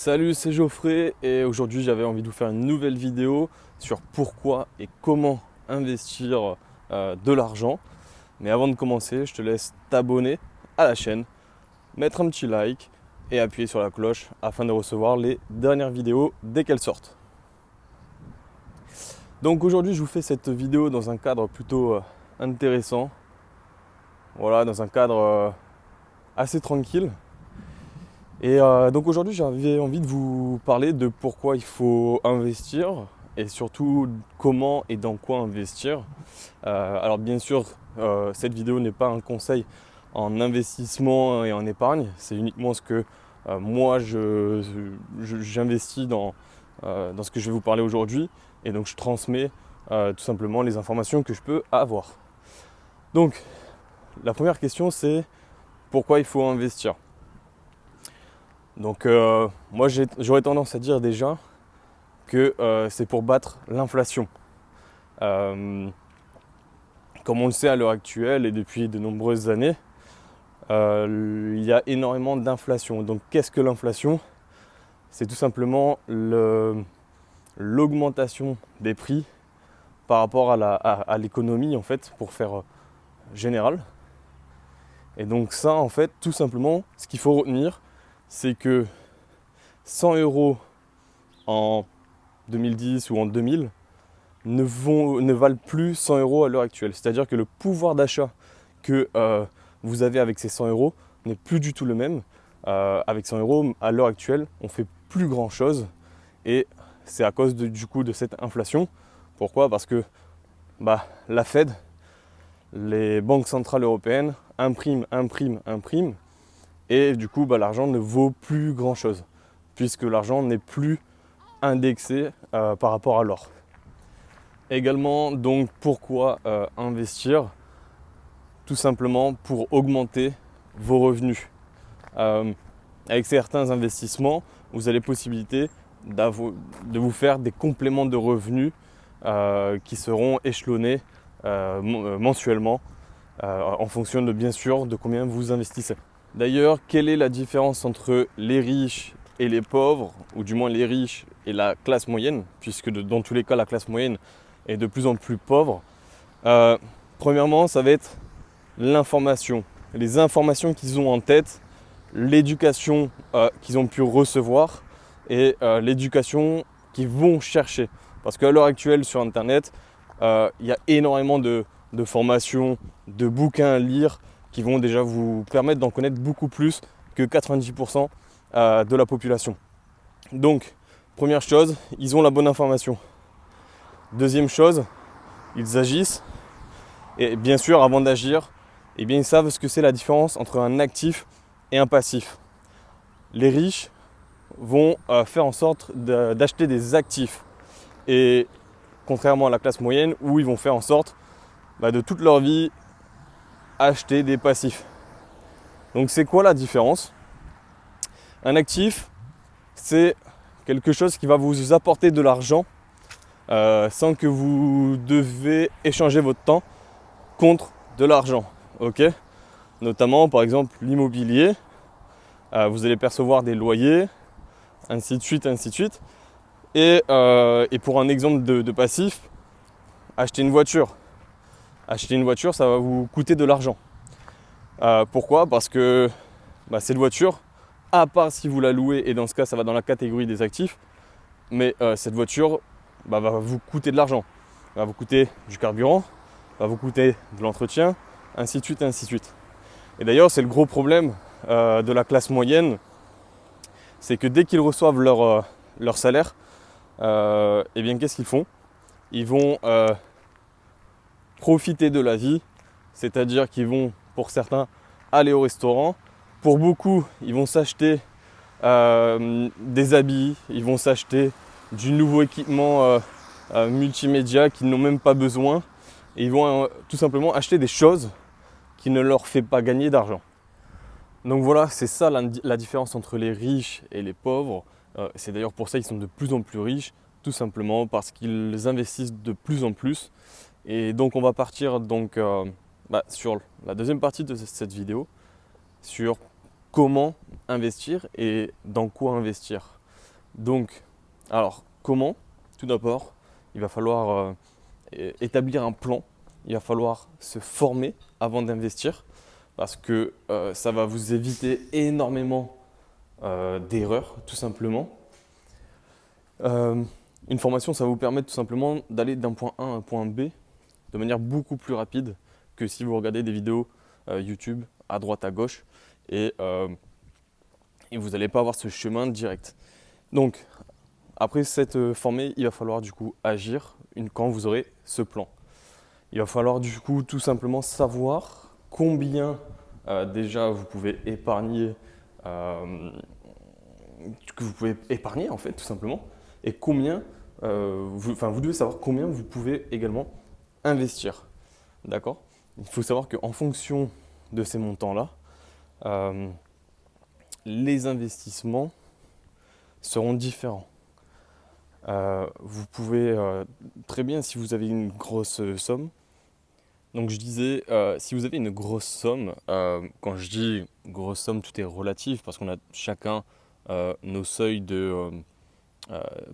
Salut, c'est Geoffrey et aujourd'hui j'avais envie de vous faire une nouvelle vidéo sur pourquoi et comment investir de l'argent. Mais avant de commencer, je te laisse t'abonner à la chaîne, mettre un petit like et appuyer sur la cloche afin de recevoir les dernières vidéos dès qu'elles sortent. Donc aujourd'hui je vous fais cette vidéo dans un cadre plutôt intéressant. Voilà, dans un cadre assez tranquille. Et donc aujourd'hui j'avais envie de vous parler de pourquoi il faut investir et surtout comment et dans quoi investir. Alors bien sûr cette vidéo n'est pas un conseil en investissement et en épargne, c'est uniquement ce que moi j'investis dans ce que je vais vous parler aujourd'hui et donc je transmets tout simplement les informations que je peux avoir. Donc la première question c'est pourquoi il faut investir. Donc moi j'aurais tendance à dire déjà que c'est pour battre l'inflation. Comme on le sait à l'heure actuelle et depuis de nombreuses années, il y a énormément d'inflation. Donc qu'est-ce que l'inflation ? C'est tout simplement l'augmentation des prix par rapport à l'économie en fait, pour faire général. Et donc ça en fait, tout simplement, ce qu'il faut retenir, c'est que 100 € en 2010 ou en 2000 ne valent plus 100 € à l'heure actuelle. C'est-à-dire que le pouvoir d'achat que vous avez avec ces 100 € n'est plus du tout le même. Avec 100 € à l'heure actuelle, on ne fait plus grand-chose et c'est à cause du coup de cette inflation. Pourquoi ? Parce que la Fed, les banques centrales européennes impriment et du coup l'argent ne vaut plus grand chose puisque l'argent n'est plus indexé par rapport à l'or. Également donc pourquoi investir ? Tout simplement pour augmenter vos revenus. Avec certains investissements, vous avez possibilité de vous faire des compléments de revenus qui seront échelonnés mensuellement en fonction de bien sûr de combien vous investissez. D'ailleurs, quelle est la différence entre les riches et les pauvres, ou du moins les riches et la classe moyenne, puisque dans tous les cas la classe moyenne est de plus en plus pauvre. Premièrement, ça va être l'information, les informations qu'ils ont en tête, l'éducation qu'ils ont pu recevoir et l'éducation qu'ils vont chercher. Parce qu'à l'heure actuelle sur internet, il y a énormément de formations, de bouquins à lire qui vont déjà vous permettre d'en connaître beaucoup plus que 90% de la population. Donc, première chose, ils ont la bonne information. Deuxième chose, ils agissent. Et bien sûr, avant d'agir, ils savent ce que c'est la différence entre un actif et un passif. Les riches vont faire en sorte d'acheter des actifs. Et contrairement à la classe moyenne, où ils vont faire en sorte de toute leur vie acheter des passifs. Donc c'est quoi la différence ? Un actif, c'est quelque chose qui va vous apporter de l'argent sans que vous devez échanger votre temps contre de l'argent. Ok ? Notamment par exemple l'immobilier, vous allez percevoir des loyers, ainsi de suite. Et pour un exemple de passif, acheter une voiture. Acheter une voiture, ça va vous coûter de l'argent. Pourquoi ? Parce que cette voiture, à part si vous la louez, et dans ce cas ça va dans la catégorie des actifs, mais cette voiture va vous coûter de l'argent. Va vous coûter du carburant, va vous coûter de l'entretien, ainsi de suite. Et d'ailleurs c'est le gros problème de la classe moyenne, c'est que dès qu'ils reçoivent leur salaire, qu'est-ce qu'ils font ? Ils vont profiter de la vie, c'est-à-dire qu'ils vont, pour certains, aller au restaurant. Pour beaucoup, ils vont s'acheter des habits, ils vont s'acheter du nouveau équipement multimédia qu'ils n'ont même pas besoin. Et ils vont tout simplement acheter des choses qui ne leur font pas gagner d'argent. Donc voilà, c'est ça la différence entre les riches et les pauvres. C'est d'ailleurs pour ça qu'ils sont de plus en plus riches, tout simplement parce qu'ils investissent de plus en plus. Et donc on va partir sur la deuxième partie de cette vidéo, sur comment investir et dans quoi investir. Donc, alors comment? Tout d'abord, il va falloir établir un plan, il va falloir se former avant d'investir parce que ça va vous éviter énormément d'erreurs tout simplement. Euh, une formation, ça va vous permettre tout simplement d'aller d'un point A à un point B de manière beaucoup plus rapide que si vous regardez des vidéos YouTube à droite à gauche et, euh, et vous n'allez pas avoir ce chemin direct. Donc, après s'être formé, il va falloir du coup agir quand vous aurez ce plan. Il va falloir du coup tout simplement savoir combien déjà vous pouvez épargner, que vous pouvez épargner en fait tout simplement, et combien, vous devez savoir combien vous pouvez également investir. D'accord? Il faut savoir qu'en fonction de ces montants-là, euh, les investissements seront différents. Vous pouvez très bien, si vous avez une grosse somme, donc je disais, si vous avez une grosse somme, quand je dis grosse somme, tout est relatif parce qu'on a chacun nos seuils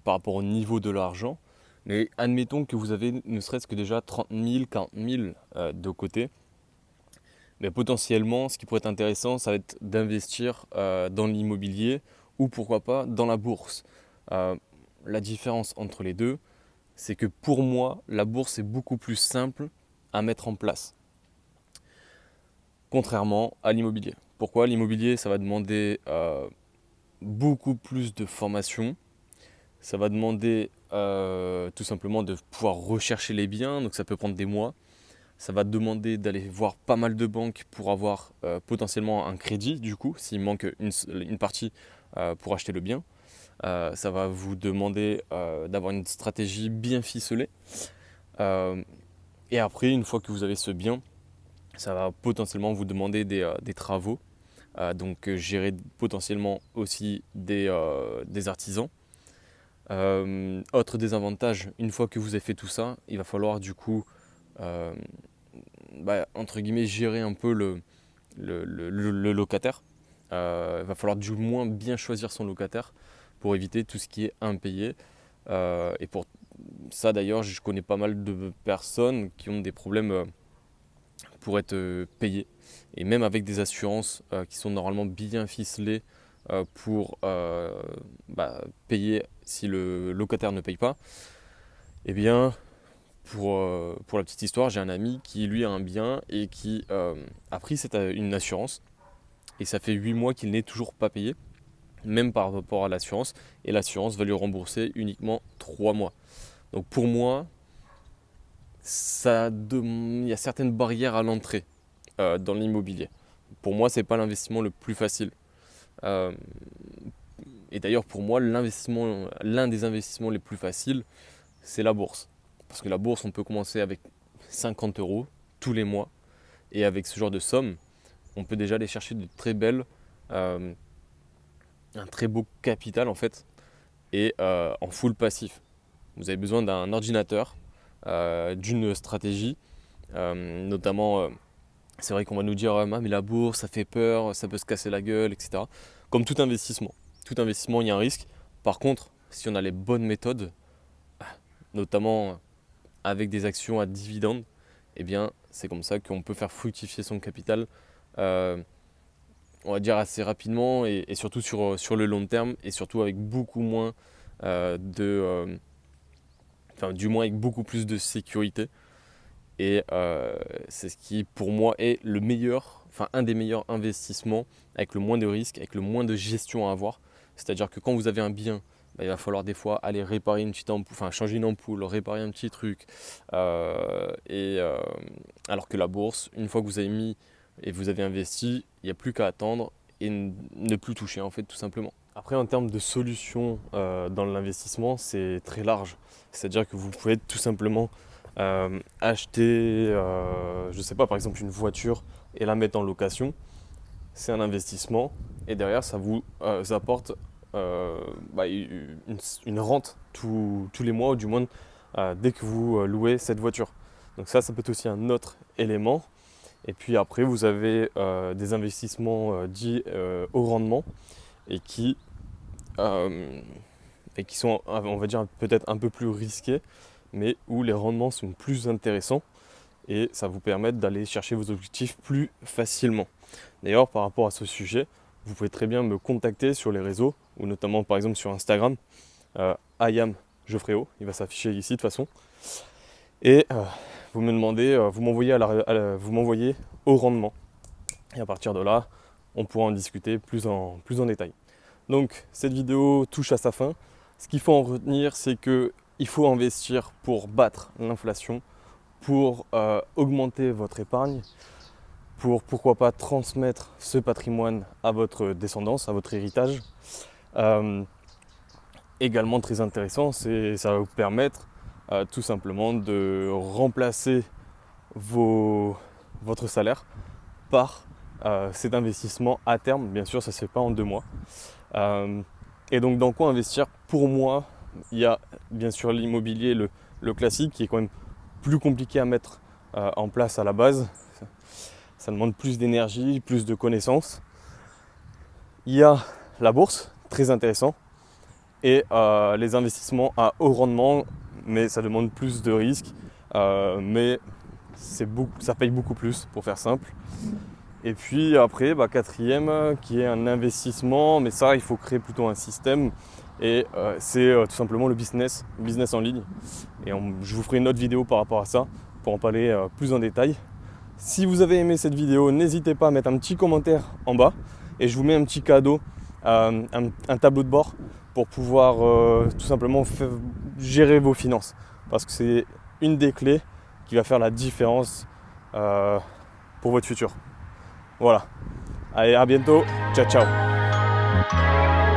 par rapport au niveau de l'argent. Mais admettons que vous avez ne serait-ce que déjà 30 000, 40 000 de côté. Mais potentiellement, ce qui pourrait être intéressant, ça va être d'investir dans l'immobilier ou pourquoi pas dans la bourse. Euh, la différence entre les deux, c'est que pour moi, la bourse est beaucoup plus simple à mettre en place, contrairement à l'immobilier. Pourquoi? L'immobilier, ça va demander beaucoup plus de formation, ça va demander tout simplement de pouvoir rechercher les biens, donc ça peut prendre des mois. Ça va demander d'aller voir pas mal de banques pour avoir potentiellement un crédit, du coup, s'il manque une partie pour acheter le bien. Ça va vous demander d'avoir une stratégie bien ficelée. Euh, et après, une fois que vous avez ce bien, ça va potentiellement vous demander des travaux. Donc gérer potentiellement aussi des artisans. Autre désavantage, une fois que vous avez fait tout ça, il va falloir du coup euh, entre guillemets, gérer un peu le locataire. Il va falloir du moins bien choisir son locataire pour éviter tout ce qui est impayé. Et pour ça, d'ailleurs, je connais pas mal de personnes qui ont des problèmes pour être payées. Et même avec des assurances qui sont normalement bien ficelées pour payer si le locataire ne paye pas, eh bien, pour la petite histoire, j'ai un ami qui lui a un bien et qui a pris une assurance et ça fait 8 mois qu'il n'est toujours pas payé, même par rapport à l'assurance, et l'assurance va lui rembourser uniquement 3 mois. Donc pour moi, il y a certaines barrières à l'entrée dans l'immobilier. Pour moi, c'est pas l'investissement le plus facile. Euh, et d'ailleurs, pour moi, l'un des investissements les plus faciles, c'est la bourse. Parce que la bourse, on peut commencer avec 50 euros tous les mois. Et avec ce genre de somme, on peut déjà aller chercher euh, un très beau capital en fait, et en full passif. Vous avez besoin d'un ordinateur, d'une stratégie, notamment, c'est vrai qu'on va nous dire, ah, mais la bourse, ça fait peur, ça peut se casser la gueule, etc. Comme tout investissement, il y a un risque. Par contre, si on a les bonnes méthodes, notamment avec des actions à dividendes, eh bien, c'est comme ça qu'on peut faire fructifier son capital, euh, on va dire assez rapidement et surtout sur le long terme et surtout avec beaucoup moins enfin du moins avec beaucoup plus de sécurité. Et c'est ce qui pour moi est le meilleur, enfin un des meilleurs investissements avec le moins de risques, avec le moins de gestion à avoir. C'est-à-dire que quand vous avez un bien, il va falloir des fois aller réparer une petite ampoule, enfin changer une ampoule, réparer un petit truc. Alors que la bourse, une fois que vous avez mis et vous avez investi, il n'y a plus qu'à attendre et ne plus toucher en fait tout simplement. Après en termes de solutions dans l'investissement, c'est très large. C'est-à-dire que vous pouvez tout simplement acheter, je sais pas, par exemple une voiture et la mettre en location, c'est un investissement et derrière ça vous apporte une rente tous les mois ou du moins dès que vous louez cette voiture. Donc ça peut être aussi un autre élément. Et puis après vous avez des investissements dits au rendement et qui, euh, et qui sont, on va dire, peut-être un peu plus risqués, mais où les rendements sont plus intéressants et ça vous permet d'aller chercher vos objectifs plus facilement. D'ailleurs, par rapport à ce sujet, vous pouvez très bien me contacter sur les réseaux, ou notamment par exemple sur Instagram, Ayam Geoffréo, il va s'afficher ici de toute façon. Et vous me demandez, vous m'envoyez au rendement. Et à partir de là, on pourra en discuter plus en détail. Donc cette vidéo touche à sa fin. Ce qu'il faut en retenir, c'est qu'il faut investir pour battre l'inflation, pour augmenter votre épargne, pour pourquoi pas transmettre ce patrimoine à votre descendance, à votre héritage. Également très intéressant, ça va vous permettre tout simplement de remplacer votre salaire par cet investissement à terme. Bien sûr, ça ne se fait pas en 2 mois. Et donc dans quoi investir? Pour moi, il y a bien sûr l'immobilier, le classique, qui est quand même plus compliqué à mettre en place à la base. Ça demande plus d'énergie, plus de connaissances. Il y a la bourse, très intéressant, et les investissements à haut rendement, mais ça demande plus de risques, mais ça paye beaucoup plus, pour faire simple. Et puis après, quatrième, qui est un investissement, mais ça, il faut créer plutôt un système, et c'est tout simplement le business en ligne. Et je vous ferai une autre vidéo par rapport à ça, pour en parler plus en détail. Si vous avez aimé cette vidéo, n'hésitez pas à mettre un petit commentaire en bas, et je vous mets un petit cadeau, un tableau de bord, pour pouvoir tout simplement gérer vos finances. Parce que c'est une des clés qui va faire la différence pour votre futur. Voilà. Allez, à bientôt. Ciao, ciao.